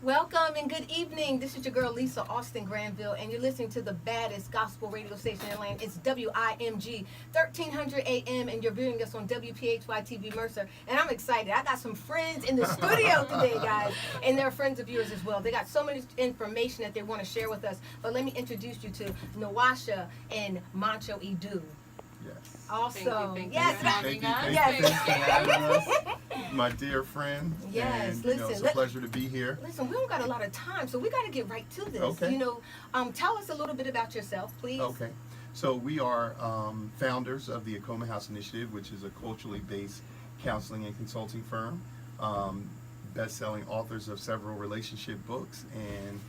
Welcome and good evening. This is your girl Lisa Austin Granville, and you're listening to the baddest gospel radio station in the land. It's WIMG 1300 AM, and you're viewing us on WPHY TV Mercer. And I'm excited. I got some friends in the studio today, guys, and they're friends of yours as well. They got so much information that they want to share with us. But let me introduce you to Nwasha and Montsho Edu. Yes. Also, thank you yes, for having us. yes. Thanks for having us, my dear friend. Yes, and, listen, it's a pleasure to be here. Listen, we don't got a lot of time, so we got to get right to this. Okay. Tell us a little bit about yourself, please. Okay. So we are founders of the AKOMA House Initiative, which is a culturally based counseling and consulting firm. Best-selling authors of several relationship books, and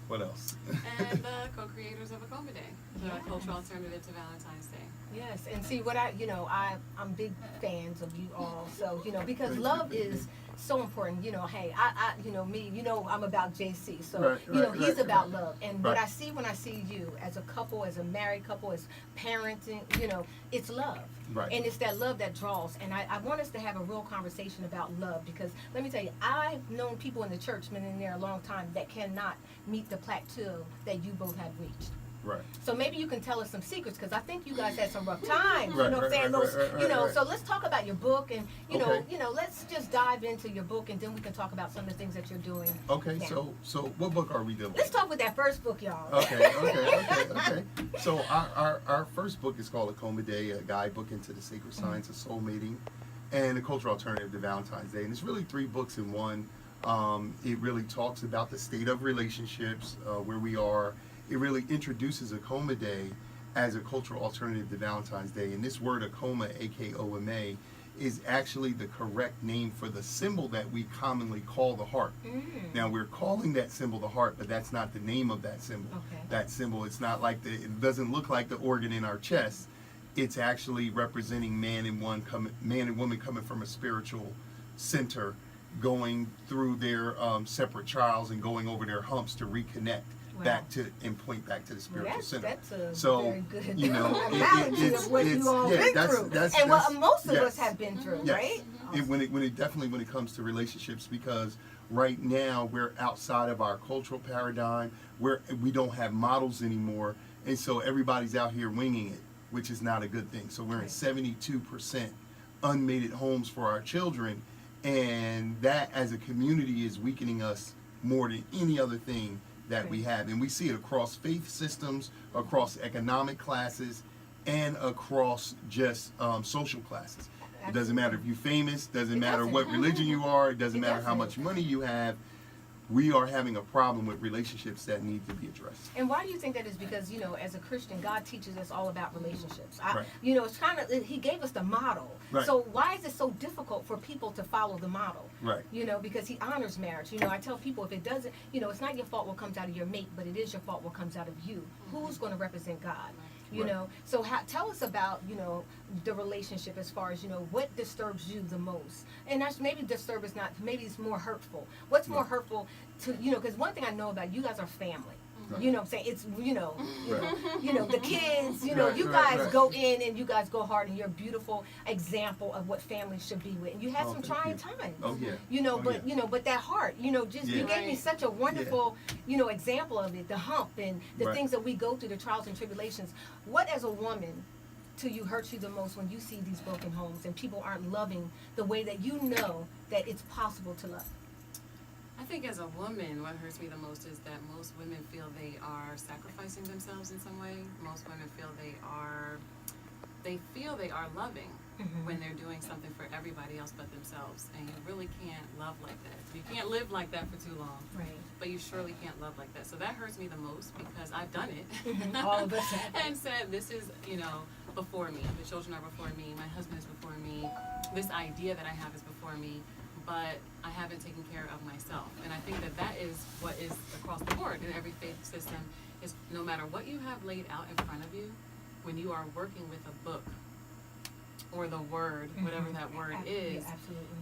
what else? And the co-creators of AKOMA Day, the cultural alternative to Valentine's Day. Yes, and see what I'm big fans of you all. So because Thank love you. is so important. Hey, I me, I'm about JC. So Right, he's right, about right. love. And Right. what I see when I see you as a couple, as a married couple, as parenting, it's love. Right. And it's that love that draws. And I want us to have a real conversation about love, because let me tell you, I've known people in the church, been in there a long time, that cannot meet the plateau that you both have reached. Right. So maybe you can tell us some secrets, because I think you guys had some rough times. Right, you know what I'm saying? right. So let's talk about your book, and Okay. let's just dive into your book, and then we can talk about some of the things that you're doing. Okay. now. So what book are we doing? Let's talk with that first book, y'all. Okay. So our first book is called AKOMA Day, a guidebook into the sacred science of soulmating and the cultural alternative to Valentine's Day. And it's really 3 books in one. It really talks about the state of relationships, where we are. It really introduces AKOMA Day as a cultural alternative to Valentine's Day. And this word AKOMA, AKOMA, is actually the correct name for the symbol that we commonly call the heart. Now, we're calling that symbol the heart, but that's not the name of that symbol. Okay. That symbol, it's not like it doesn't look like the organ in our chest. It's actually representing man and woman coming from a spiritual center, going through their separate trials and going over their humps to reconnect back to and point back to the spiritual center. That's a So, very good it's of what you all been through, and what most of us have been through, yes. right? When it comes to relationships, because right now we're outside of our cultural paradigm, where we don't have models anymore, and so everybody's out here winging it, which is not a good thing. So we're in 72% unmated homes for our children, and that as a community is weakening us more than any other thing that we have. And we see it across faith systems, across economic classes, and across just social classes. It doesn't matter if you're famous, doesn't matter what religion you are, it doesn't matter how much money you have. We are having a problem with relationships that need to be addressed. And why do you think that is? Because, as a Christian, God teaches us all about relationships. Right. It's kind of, He gave us the model. Right. So why is it so difficult for people to follow the model? Right. Because He honors marriage. I tell people, if it doesn't, it's not your fault what comes out of your mate, but it is your fault what comes out of you. Who's going to represent God? Right. So tell us about, the relationship, as far as, what disturbs you the most. And that's maybe maybe it's more hurtful. What's more hurtful to, because one thing I know about you guys are family. Right. You know what I'm saying? It's, Right. The kids, Right, you right, guys right. go in and you guys go hard, and you're a beautiful example of what families should be with. And you had some thank trying you. times. Oh, yeah. But that heart, you Yeah. gave me such a wonderful, example of it, the hump and the Right. things that we go through, the trials and tribulations. What, as a woman, to you hurts you the most when you see these broken homes and people aren't loving the way that you know that it's possible to love? I think as a woman, what hurts me the most is that most women feel they are sacrificing themselves in some way. Most women feel they are loving when they're doing something for everybody else but themselves. And you really can't love like that. You can't live like that for too long. Right. But you surely can't love like that. So that hurts me the most, because I've done it. All of us have. And said, this is, before me. The children are before me. My husband is before me. This idea that I have is before me. But I haven't taken care of myself. And I think that is what is across the board in every faith system, is no matter what you have laid out in front of you, when you are working with a book or the word, whatever that word is,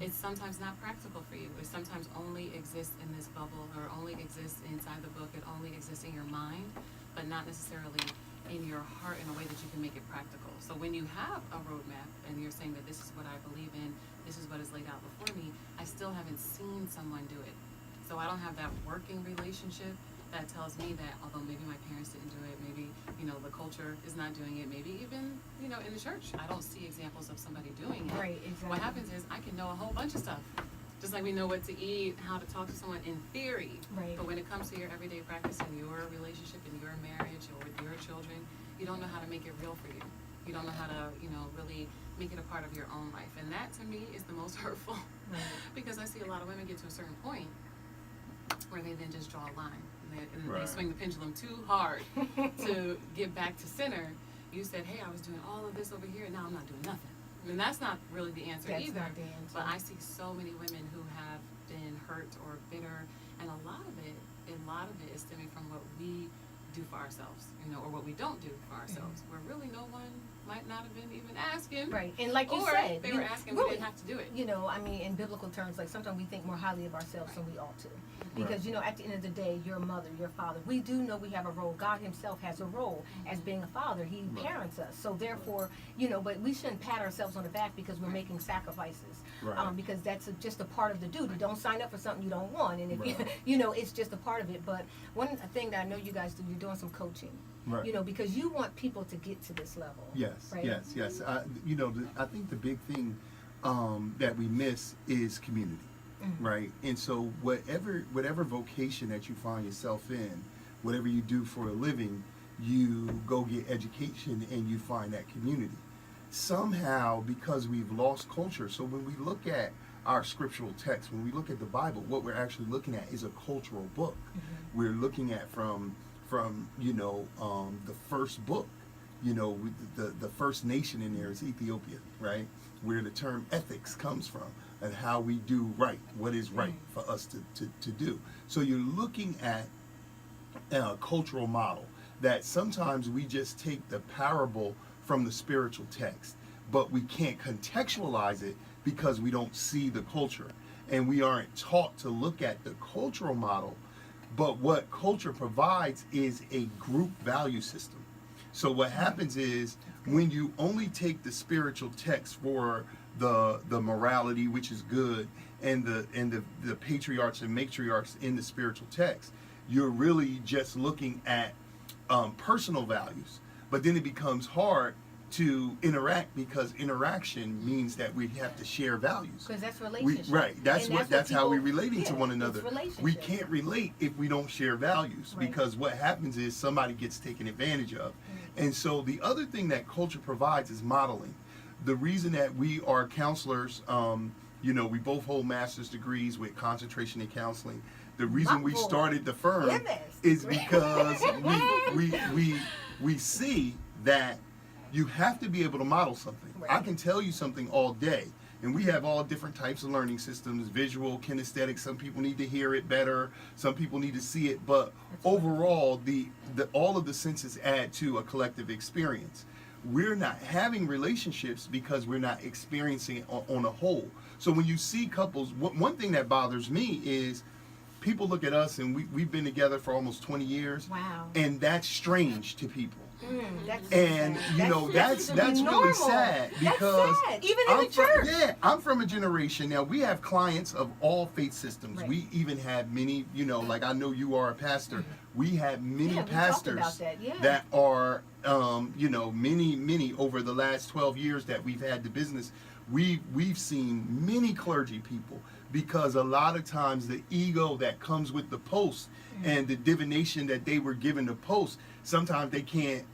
it's sometimes not practical for you. It sometimes only exists in this bubble, or only exists inside the book. It only exists in your mind, but not necessarily in your heart in a way that you can make it practical. So when you have a roadmap and you're saying that this is what I believe in, this is what is laid out before me, I still haven't seen someone do it. So I don't have that working relationship that tells me that although maybe my parents didn't do it, maybe, the culture is not doing it, maybe even, in the church, I don't see examples of somebody doing it. Right, exactly. What happens is I can know a whole bunch of stuff. Just like we know what to eat, how to talk to someone in theory. Right. But when it comes to your everyday practice in your relationship, in your marriage, or with your children, you don't know how to make it real for you. You don't know how to, really make it a part of your own life. And that, to me, is the most hurtful. Right. Because I see a lot of women get to a certain point where they then just draw a line. And Right. they swing the pendulum too hard to get back to center. You said, hey, I was doing all of this over here, and now I'm not doing nothing. And that's not really the answer That's either. not the answer. But I see so many women who have been hurt or bitter, and a lot of it is stemming from what we do for ourselves, or what we don't do for ourselves, where really no one might not have been even asking. Right, and like you or said, they were asking, really, we didn't have to do it. In biblical terms, like sometimes we think more highly of ourselves than we ought to. Because, at the end of the day, your mother, your father, we do know we have a role. God himself has a role as being a father. He parents us. So therefore, but we shouldn't pat ourselves on the back because we're making sacrifices. Right. Because that's just a part of the duty. Don't sign up for something you don't want. And if it's just a part of it. But one thing that I know you guys do, you're doing some coaching. Right. Because you want people to get to this level. Yes, right? yes. I think the big thing that we miss is community, right? And so whatever vocation that you find yourself in, whatever you do for a living, you go get education and you find that community. Somehow, because we've lost culture, so when we look at our scriptural text, when we look at the Bible, what we're actually looking at is a cultural book. We're looking at from the first book, the first nation in there is Ethiopia, right? Where the term ethics comes from and how we do right, what is right for us to do. So you're looking at a cultural model that sometimes we just take the parable from the spiritual text, but we can't contextualize it because we don't see the culture. And we aren't taught to look at the cultural model. But what culture provides is a group value system. So what happens is when you only take the spiritual text for the morality, which is good, and the patriarchs and matriarchs in the spiritual text, you're really just looking at personal values. But then it becomes hard to interact because interaction means that we have to share values. Because that's relationship. That's how we're relating to one it's another. relationship. We can't relate if we don't share values Right. because what happens is somebody gets taken advantage of. And so the other thing that culture provides is modeling. The reason that we are counselors, we both hold master's degrees with concentration in counseling. The reason we started the firm is because we see that you have to be able to model something. Right. I can tell you something all day, and we have all different types of learning systems, visual, kinesthetic. Some people need to hear it better, some people need to see it, but overall, all of the senses add to a collective experience. We're not having relationships because we're not experiencing it on a whole. So when you see couples, one thing that bothers me is people look at us, and we've been together for almost 20 years. Wow. And that's strange to people. That's And sad. that's really sad because that's sad. Even in the church. I'm from a generation now. We have clients of all faith systems. Right. We even have many, like I know you are a pastor. We have many we talked pastors about that, yeah. that are, many over the last 12 years that we've had the business. We've seen many clergy people because a lot of times the ego that comes with the post and the divination that they were given to post, sometimes they can't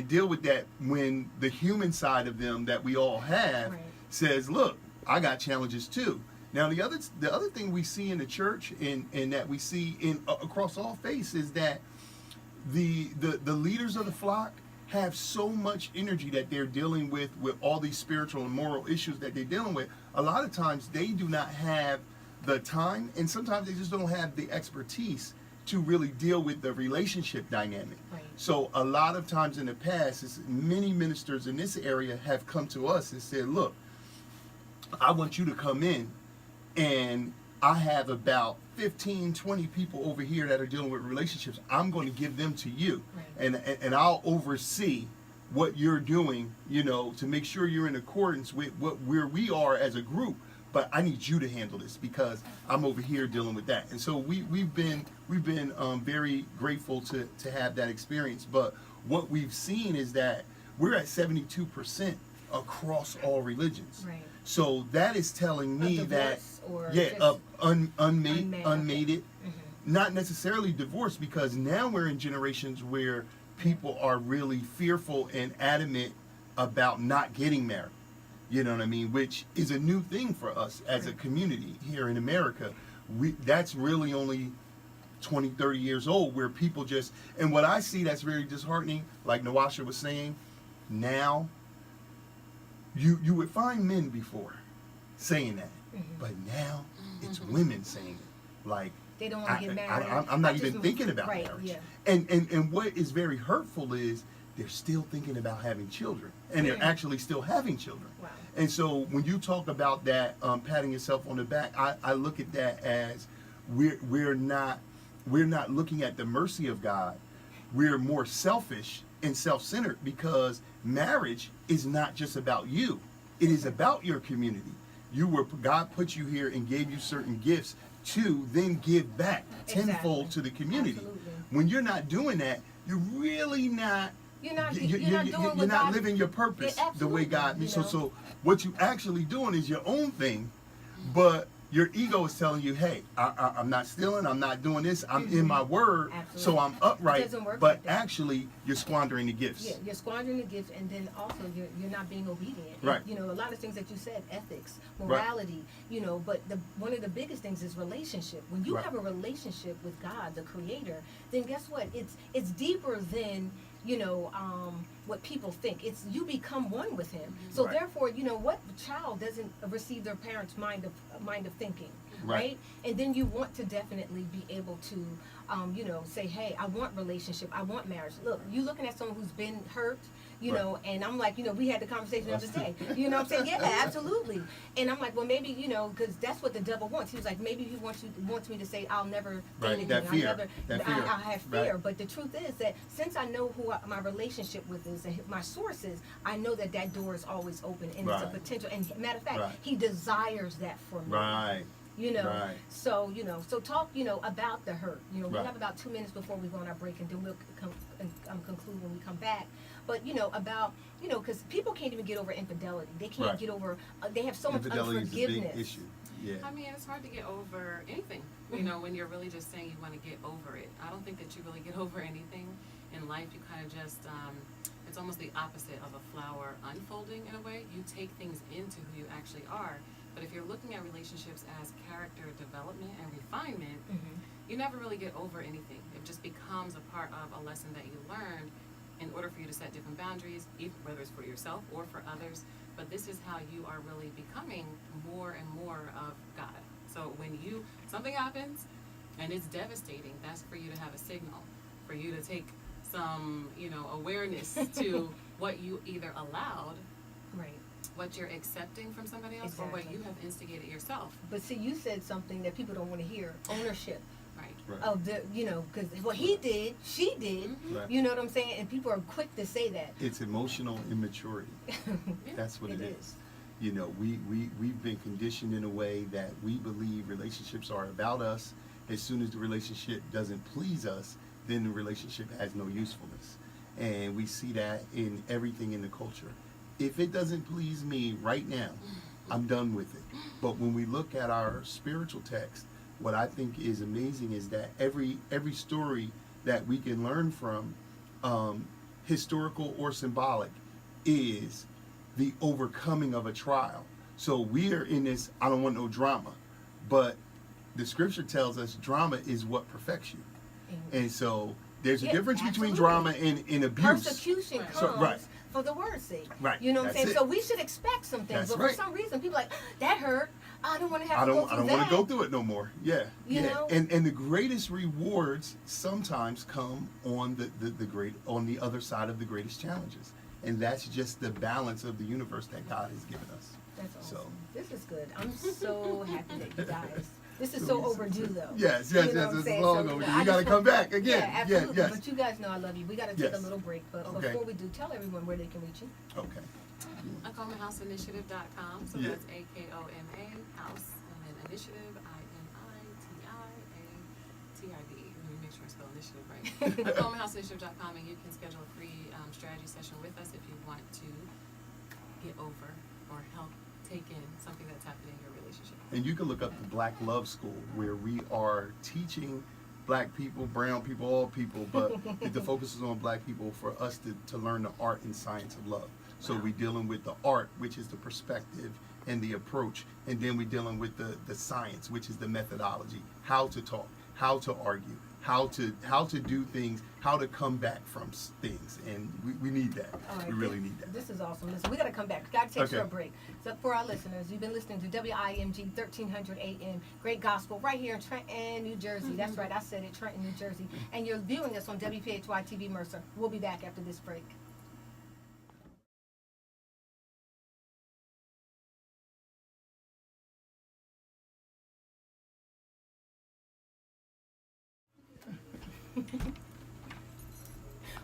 deal with that when the human side of them that we all have says, look, I got challenges too. Now the other thing we see in the church and that we see in across all faiths is that the leaders of the flock have so much energy that they're dealing with all these spiritual and moral issues that they're dealing with. A lot of times they do not have the time, and sometimes they just don't have the expertise to really deal with the relationship dynamic. Right. So a lot of times in the past, many ministers in this area have come to us and said, look, I want you to come in, and I have about 15, 20 people over here that are dealing with relationships. I'm going to give them to you. Right. And I'll oversee what you're doing, to make sure you're in accordance with where we are as a group. but I need you to handle this because I'm over here dealing with that. And so we've been very grateful to have that experience. But what we've seen is that we're at 72% across all religions. Right. So that is telling me that unmated, Mm-hmm. not necessarily divorced, because now we're in generations where people are really fearful and adamant about not getting married. You know what I mean? Which is a new thing for us as a community here in America. That's really only 20, 30 years old, where people just, and what I see that's very disheartening, like Nwasha was saying, now you would find men before saying that, but now it's women saying it. Like, they don't want to get married. I'm not even thinking about marriage. Yeah. And what is very hurtful is they're still thinking about having children, and they're actually still having children. Wow. And so when you talk about that, patting yourself on the back, I look at that as we're not looking at the mercy of God. We're more selfish and self-centered, because marriage is not just about you. It is about your community. God put you here and gave you certain gifts to then give back tenfold to the community. Absolutely. When you're not doing that, you're really not. You're not You're not living your purpose the way God means. So what you actually doing is your own thing, but your ego is telling you, hey, I'm not stealing, I'm not doing this, I'm in my word, so I'm upright. It doesn't work but like that. actually, you're squandering the gifts. Yeah, you're squandering the gifts, and then also you're not being obedient. Right. You know, a lot of things that you said, ethics, morality, you know, but one of the biggest things is relationship. When you have a relationship with God, the Creator, then guess what? It's deeper than, you know, what people think. It's you become one with Him. So therefore, you know, what child doesn't receive their parents' mind of thinking, right? And then you want to definitely be able to, you know, say, hey, I want relationship, I want marriage. Look, you looking at someone who's been hurt, you know, and I'm like, you know, we had the conversation the other day. You know what I'm saying? Yeah, absolutely. And I'm like, well, maybe, you know, because that's what the devil wants. He was like, maybe he wants me to say, I'll never date again. That fear. I have fear. But the truth is that since I know who my relationship with is and my source is, I know that door is always open, and it's a potential. And matter of fact, He desires that for me. Right. You know, so, you know, so talk, you know, about the hurt. You know, we have about 2 minutes before we go on our break, and then we'll conclude when we come back. But, you know, about, you know, because people can't even get over infidelity. They can't get over, they have so much unforgiveness. Infidelity is a big issue. Yeah. I mean, it's hard to get over anything, you know, when you're really just saying you want to get over it. I don't think that you really get over anything in life. You kind of just, it's almost the opposite of a flower unfolding in a way. You take things into who you actually are. But if you're looking at relationships as character development and refinement, you never really get over anything. It just becomes a part of a lesson that you learned in order for you to set different boundaries, whether it's for yourself or for others. But this is how you are really becoming more and more of God. So when something happens and it's devastating, that's for you to have a signal, for you to take some, you know, awareness to what you either allowed, what you're accepting from somebody else, or what you have instigated yourself. But see, you said something that people don't want to hear: ownership. Right. Of the, you know, because what he did, she did. You know what I'm saying? And people are quick to say that. It's emotional immaturity. That's what it is. You know, we've been conditioned in a way that we believe relationships are about us. As soon as the relationship doesn't please us, then the relationship has no usefulness. And we see that in everything in the culture. If it doesn't please me right now, I'm done with it. But when we look at our spiritual text, what I think is amazing is that every story that we can learn from, historical or symbolic, is the overcoming of a trial. So we are in this, I don't want no drama, but the scripture tells us drama is what perfects you. And so there's a difference between drama and abuse. Persecution comes for the word's sake. Right. You know what I'm saying? So we should expect some things. But for some reason, people are like, that hurt. I don't want to have to go through that. I don't want to go through it no more. Yeah. You know? And the greatest rewards sometimes come on on the other side of the greatest challenges. And that's just the balance of the universe that God has given us. That's awesome. So this is good. I'm so happy that you guys. This is so overdue, though. Yes. It's long overdue. You got to come back again. Yeah, absolutely. Yes. But you guys know I love you. We got to take a little break. But before we do, tell everyone where they can reach you. Okay. AKOMAHouseInitiative.com. So that's AKOMA house, and then initiative, INITIATIV. Let me make sure I spell initiative right. AKOMAHouseInitiative.com, and you can schedule a free strategy session with us if you want to get over or help take in something that's happening in your relationship. And you can look up the Black Love School, where we are teaching Black people, brown people, all people, but the focus is on Black people for us to learn the art and science of love. So we're dealing with the art, which is the perspective and the approach, and then we're dealing with the science, which is the methodology, how to talk, how to argue, how to do things, how to come back from things, and we need that. Right, we really need that. This is awesome. Listen, we got to come back. We got to take a Okay. short break. So for our listeners, you've been listening to WIMG 1300 AM, great gospel, right here in Trenton, New Jersey. That's right, I said it, Trenton, New Jersey. And you're viewing us on WPHY TV Mercer. We'll be back after this break.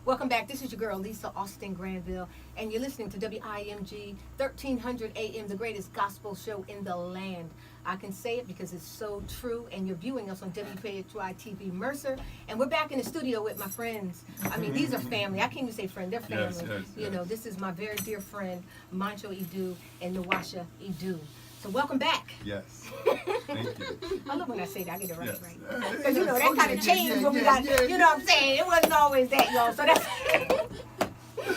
Welcome back. This is your girl, Lisa Austin Granville, and you're listening to WIMG 1300 AM, the greatest gospel show in the land. I can say it because it's so true, and you're viewing us on WPHY TV Mercer, and we're back in the studio with my friends. I mean, these are family. I can't even say friend, they're family. Yes, you know, this is my very dear friend, Montsho Edu and Nwasha Edu. So welcome back. Yes. Thank you. I love when I say that. I get it right, Yes. right? Because, you know, that kind of changed when we yeah, got, you know what I'm saying? It wasn't always that, y'all. So that's,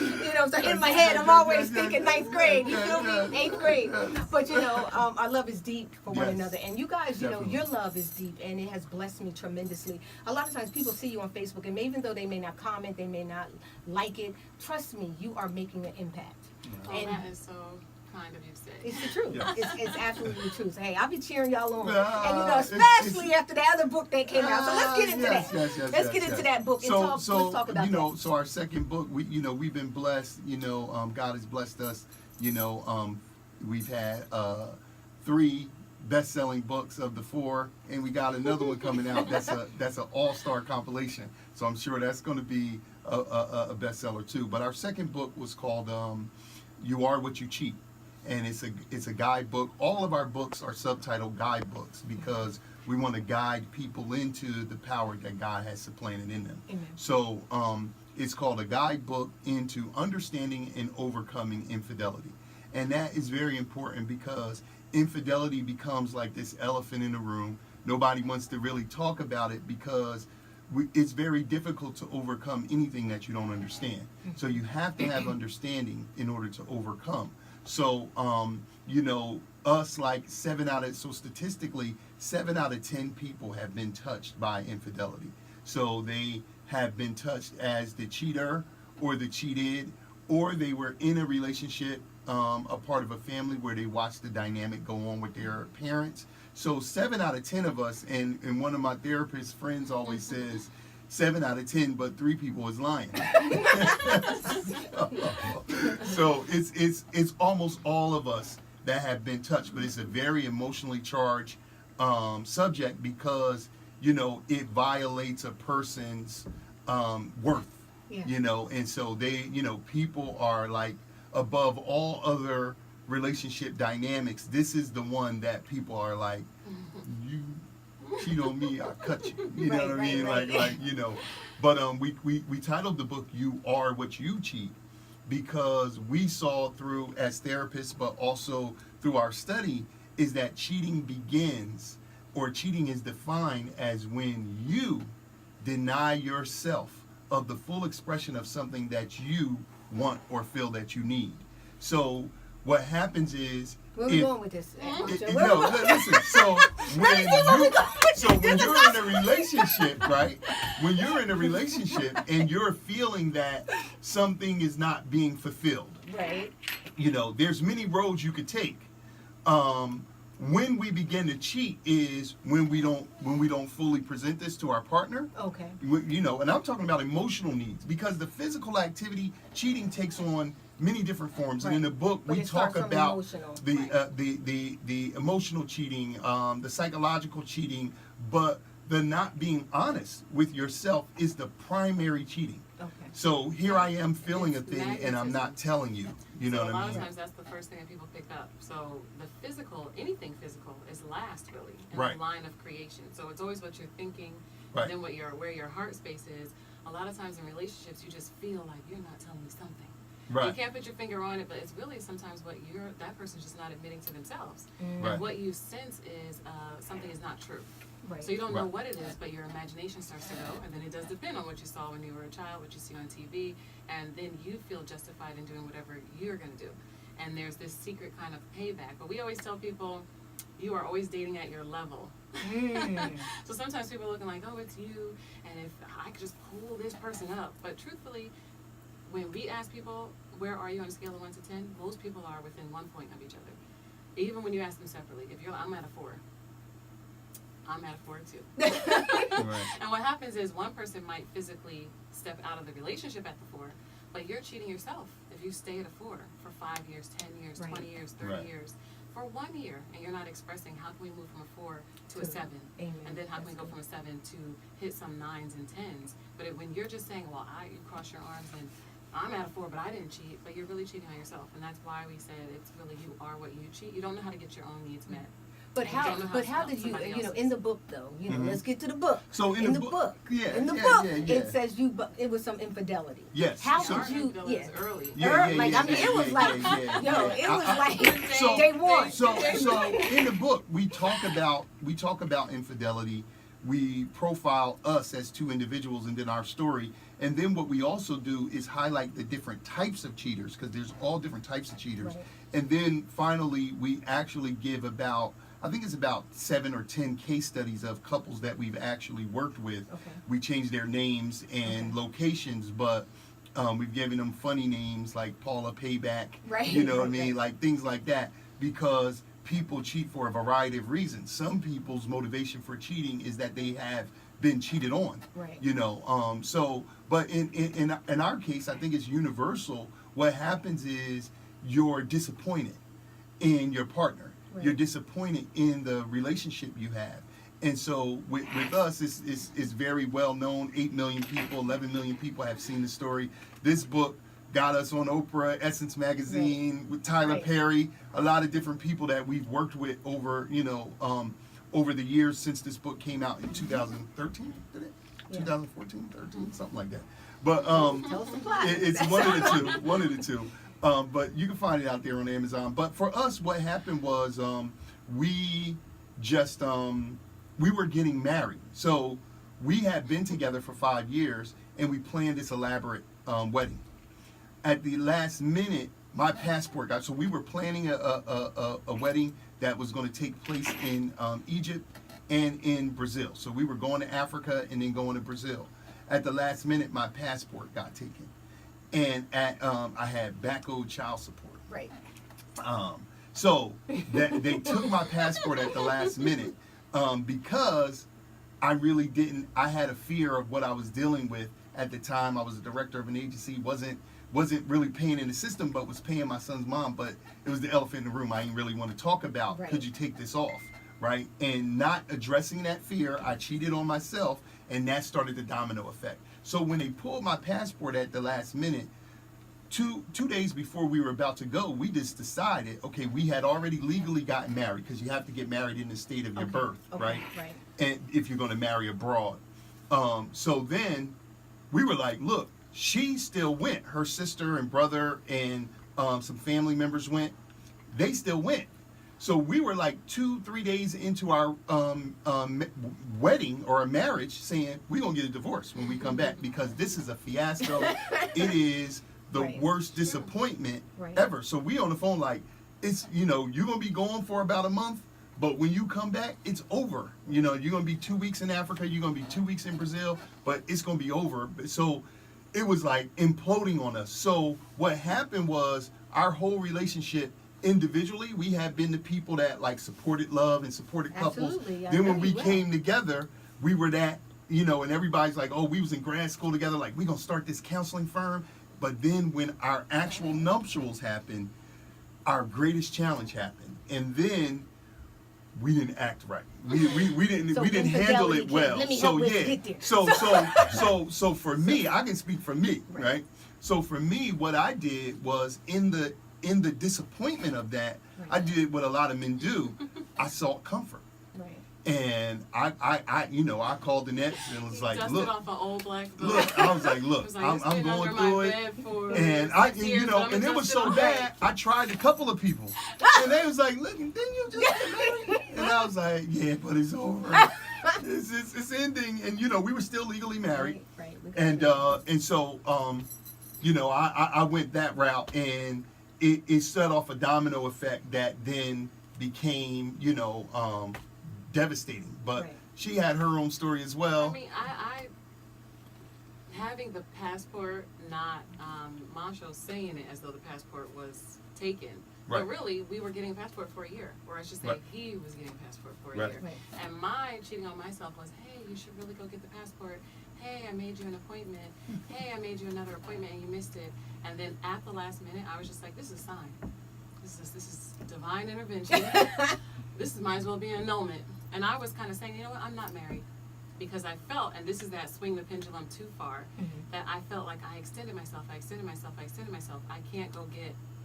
you know, so in my head, I'm always thinking ninth grade. You feel me? 8th grade. But, you know, our love is deep for one Yes. another. And you guys, you Definitely. know, your love is deep, and it has blessed me tremendously. A lot of times people see you on Facebook, and even though they may not comment, they may not like it, trust me, you are making an impact. Oh, And that is so kind of you to say. it's the truth. Yeah. It's absolutely the truth. Hey, I'll be cheering y'all on. Ah, And you know, especially after the other book that came out. So let's get into that. Let's get into that book and let's talk about that. So our second book, we've been blessed. God has blessed us. We've had 3 best-selling books of the 4, and we got another one coming out. That's an all-star compilation. So I'm sure that's going to be a bestseller too. But our second book was called "You Are What You Cheat." And it's a guidebook. All of our books are subtitled guidebooks because we want to guide people into the power that God has supplanted in them. Amen. So it's called a guidebook into understanding and overcoming infidelity. And that is very important because infidelity becomes like this elephant in the room. Nobody wants to really talk about it because it's very difficult to overcome anything that you don't understand. So you have to have understanding in order to overcome. So, statistically, 7 out of 10 people have been touched by infidelity. So they have been touched as the cheater or the cheated, or they were in a relationship, a part of a family where they watched the dynamic go on with their parents. So 7 out of 10 of us, and one of my therapist friends always says, 7 out of 10, but 3 people is lying. So it's almost all of us that have been touched, but it's a very emotionally charged subject because it violates a person's worth. Yeah. And so people are like above all other relationship dynamics. This is the one that people are like, you cheat on me, I'll cut you. You know Right, what I right, mean? right. But we titled the book "You Are What You Cheat" because we saw through as therapists, but also through our study, is that cheating begins, or cheating is defined as when you deny yourself of the full expression of something that you want or feel that you need. So what happens is, Where are we going with this? Montsho? listen. So when you're in a relationship, right? When you're in a relationship and you're feeling that something is not being fulfilled, Right. there's many roads you could take. When we begin to cheat is when we don't fully present this to our partner. Okay. And I'm talking about emotional needs, because the physical activity, cheating takes on many different forms. Right. And in the book, But we it talk starts from about emotional, the right. the emotional cheating, the psychological cheating, but the not being honest with yourself is the primary cheating. Okay. So here I am feeling a It's thing, and I'm magnetism. not telling you. You know So what a I lot mean? of times that's the first thing that people pick up. So the physical, anything physical, is last really in Right. the line of creation. So it's always what you're thinking, Right. and then where your heart space is. A lot of times in relationships, you just feel like you're not telling me something. Right. You can't put your finger on it, but it's really sometimes what that person's just not admitting to themselves. Right. And what you sense is something is not true. Right. So you don't know Right. what it is, but your imagination starts to go, and then it does depend on what you saw when you were a child, what you see on TV, and then you feel justified in doing whatever you're going to do. And there's this secret kind of payback. But we always tell people, you are always dating at your level. So sometimes people are looking like, oh, it's you, and if I could just pull this person up. But truthfully, when we ask people, where are you on a scale of 1 to 10, most people are within 1 point of each other. Even when you ask them separately, if you're, I'm at a 4. I'm at a 4 too. Right. And what happens is one person might physically step out of the relationship at the 4, but you're cheating yourself if you stay at a 4 for 5 years, 10 years, Right. 20 years, 30 Right. years. For 1 year, and you're not expressing how can we move from a 4 to a To- 7, Amen. and then how can we That's go good. from a 7 to hit some 9s and 10s. But when you're just saying, well, you cross your arms and I'm at a 4, but I didn't cheat, but you're really cheating on yourself, and that's why we said it's really you are what you cheat. You don't know how to get your own needs met. But You don't know how to how help did you, somebody you know, else's. in the book though, you know, Mhm. let's get to the book. So in the book- yeah, in the yeah, book, yeah, yeah. it says it was some infidelity. Yes. How So- did you, Early. like, I mean, it was like, it was like So- day one. So in the book we talk about infidelity. We profile us as two individuals and then our story. And then what we also do is highlight the different types of cheaters, because there's all different types of cheaters. Right. And then finally we actually give about, I think it's about 7 or 10 case studies of couples that we've actually worked with. Okay. We changed their names and Okay. locations, but we've given them funny names like Paula Payback, Right, you know what I right, mean, right. like things like that, because people cheat for a variety of reasons. Some people's motivation for cheating is that they have been cheated on, Right. you know. But in our case, I think it's universal. What happens is you're disappointed in your partner. Right. You're disappointed in the relationship you have. And so with us, it's very well known. 8 million people, 11 million people have seen the story. This book got us on Oprah, Essence Magazine, with Tyler Right. Perry, a lot of different people that we've worked with over, over the years since this book came out in 2013, did it? Yeah. 2014, 13, something like that. But Tell us the plot. it's one of the two. But you can find it out there on Amazon. But for us, what happened was we just we were getting married. So we had been together for 5 years, and we planned this elaborate wedding. At the last minute, my passport got. So we were planning a wedding that was going to take place in Egypt and in Brazil. So we were going to Africa and then going to Brazil. At the last minute, my passport got taken, and I had back owed child support. Right. So they took my passport at the last minute because I really didn't. I had a fear of what I was dealing with at the time. I was a director of an agency, wasn't really paying in the system, but was paying my son's mom. But it was the elephant in the room I didn't really want to talk about. Right. Could you take this off? Right? And not addressing that fear, I cheated on myself, and that started the domino effect. So when they pulled my passport at the last minute, two days before we were about to go, we just decided, okay, we had already legally gotten married, because you have to get married in the state of your Okay, birth, okay, right? right. And if you're going to marry abroad. So then we were like, look, she still went. Her sister and brother and some family members went. They still went. So we were like 2-3 days into our wedding or a marriage, saying we're going to get a divorce when we come back, because this is a fiasco. It is the Right. worst disappointment Right. ever. So we on the phone like, it's, you're going to be gone for about a month, but when you come back, it's over. You're going to be 2 weeks in Africa, you're going to be 2 weeks in Brazil, but it's going to be over. So it was like imploding on us. So what happened was our whole relationship, individually, we have been the people that like supported love and supported couples. Absolutely, I Then know when we you will. came together, we were that, and everybody's like, oh, we was in grad school together, like, we're going to start this counseling firm. But then when our actual nuptials happened, our greatest challenge happened. And then we didn't act right. We didn't So we didn't handle infidelity it well. let me So help with yeah. get there. So for me, I can speak for me, right? So for me, what I did was in the disappointment of that, I did what a lot of men do. I sought comfort. Right. And I called the Nets and was like, dusted look, off an old black book. look, I was like, look, It's I'm been going under through my it. bed for And 6 years, but I'm and it was dusted so off. bad, I tried a couple of people. And they was like, look, didn't you just get married? And I was like, yeah, but it's over. It's ending. And, we were still legally married. Right. And so, I went that route, and it set off a domino effect that then became, devastating. But she had her own story as well. I mean, I having the passport, not Montsho saying it as though the passport was taken. Right. But really, we were getting a passport for a year. Or I should say, he was getting a passport for a year. Right. And my cheating on myself was, hey, you should really go get the passport. Hey, I made you an appointment. Hey, I made you another appointment and you missed it. And then at the last minute, I was just like, this is a sign. This is divine intervention. This might as well be an annulment. And I was kind of saying, you know what, I'm not married. Because I felt, and this is that swing the pendulum too far, that I felt like I extended myself. I can't go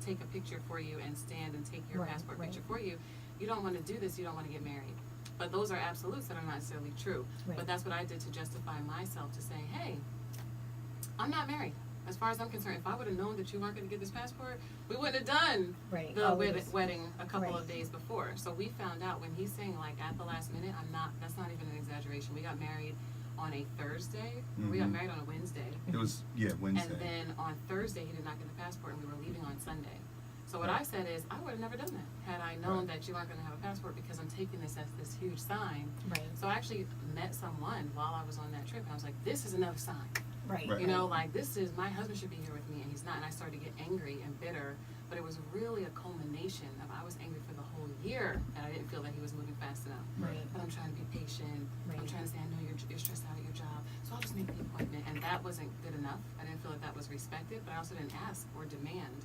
take a picture for you and stand and take your passport picture for you. You don't want to do this, you don't want to get married. But those are absolutes that are not necessarily true. Right. But that's what I did to justify myself, to say, hey, I'm not married. As far as I'm concerned, if I would have known that you weren't going to get this passport, we wouldn't have done the wedding a couple of days before. So we found out when he's saying, like, at the last minute, that's not even an exaggeration. We got married on a Thursday. We got married on a Wednesday. It was, Wednesday. And then on Thursday, he did not get the passport, and we were leaving on Sunday. So what I said is, I would have never done that had I known that you weren't going to have a passport, because I'm taking this as this huge sign. Right. So I actually met someone while I was on that trip, and I was like, this is another sign. Right. You know, like, this is, my husband should be here with me, and he's not. And I started to get angry and bitter, but it was really a culmination of, I was angry for the whole year, and I didn't feel that he was moving fast enough. Right. But I'm trying to be patient. I'm trying to say, I know you're stressed out at your job, so I'll just make the appointment. And that wasn't good enough. I didn't feel that was respected, but I also didn't ask or demand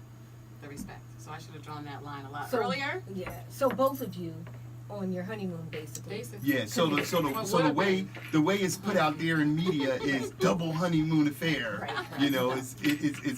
the respect. So I should have drawn that line a lot earlier. Yeah. So both of you on your honeymoon, basically. Yeah. So the way it's put out there in media is double honeymoon affair. Right. You know, it's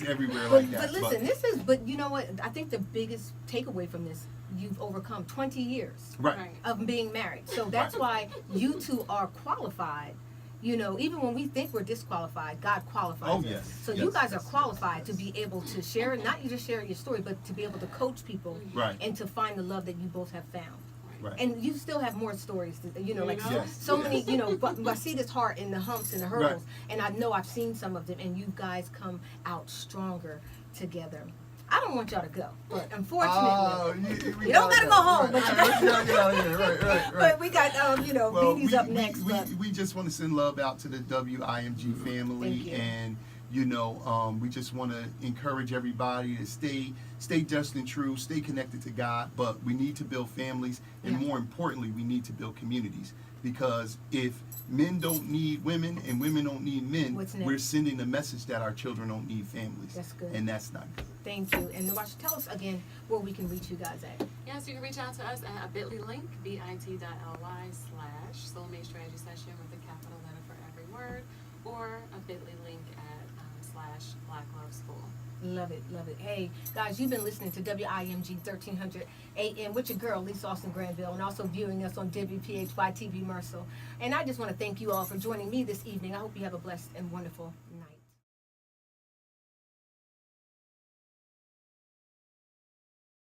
everywhere like that. But listen, but you know what? I think the biggest takeaway from this, you've overcome 20 years of being married. So that's why you two are qualified. You know, even when we think we're disqualified, God qualifies us. Yes. So you guys are qualified to be able to share, not you just share your story, but to be able to coach people and to find the love that you both have found. Right. And you still have more stories, Yes. so many, but I see this heart in the humps and the hurdles, and I know I've seen some of them, and you guys come out stronger together. I don't want y'all to go, but unfortunately, you don't gotta go home. But you gotta get out of here. Right. But we got, Beanie's up next. We just want to send love out to the WIMG family, and we just want to encourage everybody to stay just and true, stay connected to God. But we need to build families, and more importantly, we need to build communities. Because if men don't need women and women don't need men, we're sending the message that our children don't need families. That's good. And that's not good. Thank you. And Nwasha, tell us again where we can reach you guys at. Yes, you can reach out to us at a bit.ly link, bit.ly/soulmate strategy session with a capital letter for every word, or a bit.ly link at /Black Love School. Love it. Hey, guys, you've been listening to WIMG 1300 AM with your girl, Lisa Austin Granville, and also viewing us on WPHY TV Mercer. And I just want to thank you all for joining me this evening. I hope you have a blessed and wonderful night.